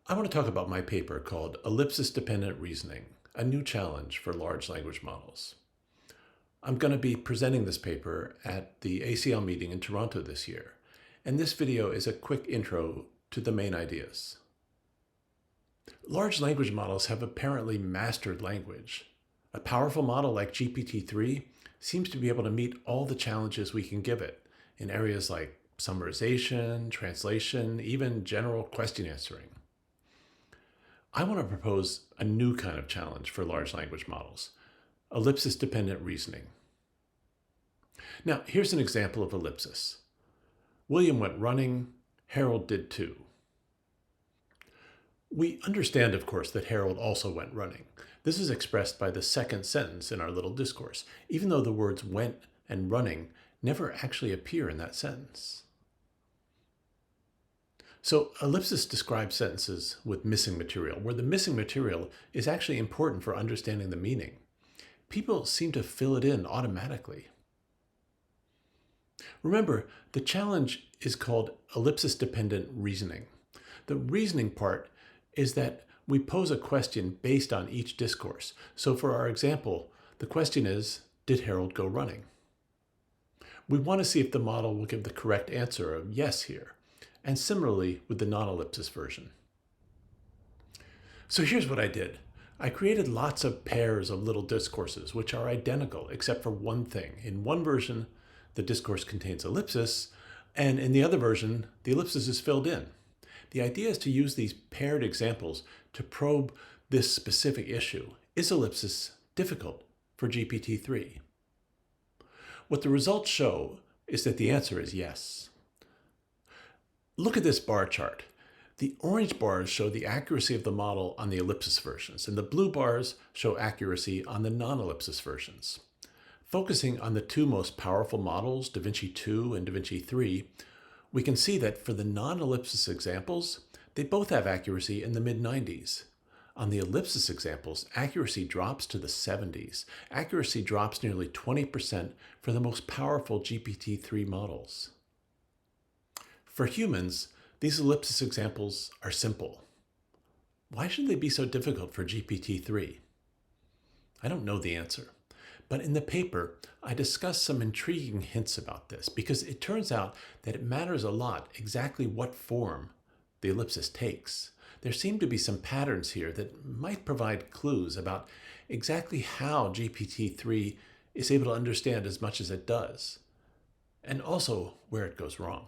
I want to talk about my paper called Ellipsis-Dependent Reasoning, a new challenge for large language models. I'm going to be presenting this paper at the ACL meeting in Toronto this year, and this video is a quick intro to the main ideas. Large language models have apparently mastered language. A powerful model like GPT-3 seems to be able to meet all the challenges we can give it in areas like summarization, translation, even general question answering. I want to propose a new kind of challenge for large language models, ellipsis-dependent reasoning. Now, here's an example of ellipsis. William went running, Harold did too. We understand, of course, that Harold also went running. This is expressed by the second sentence in our little discourse, even though the words went and running never actually appear in that sentence. So ellipsis describes sentences with missing material, where the missing material is actually important for understanding the meaning. People seem to fill it in automatically. Remember, the challenge is called ellipsis-dependent reasoning. The reasoning part is that we pose a question based on each discourse. So for our example, the question is, did Harold go running? We want to see if the model will give the correct answer of yes here, and similarly with the non-ellipsis version. So here's what I did. I created lots of pairs of little discourses which are identical except for one thing. In one version, the discourse contains ellipsis, and in the other version, the ellipsis is filled in. The idea is to use these paired examples to probe this specific issue. Is ellipsis difficult for GPT-3? What the results show is that the answer is yes. Look at this bar chart. The orange bars show the accuracy of the model on the ellipsis versions, and the blue bars show accuracy on the non-ellipsis versions. Focusing on the two most powerful models, DaVinci 2 and DaVinci 3, we can see that for the non-ellipsis examples, they both have accuracy in the mid-90s. On the ellipsis examples, accuracy drops to the 70s. Accuracy drops nearly 20% for the most powerful GPT-3 models. For humans, these ellipsis examples are simple. Why should they be so difficult for GPT-3? I don't know the answer. But in the paper, I discuss some intriguing hints about this because it turns out that it matters a lot exactly what form the ellipsis takes. There seem to be some patterns here that might provide clues about exactly how GPT-3 is able to understand as much as it does, and also where it goes wrong.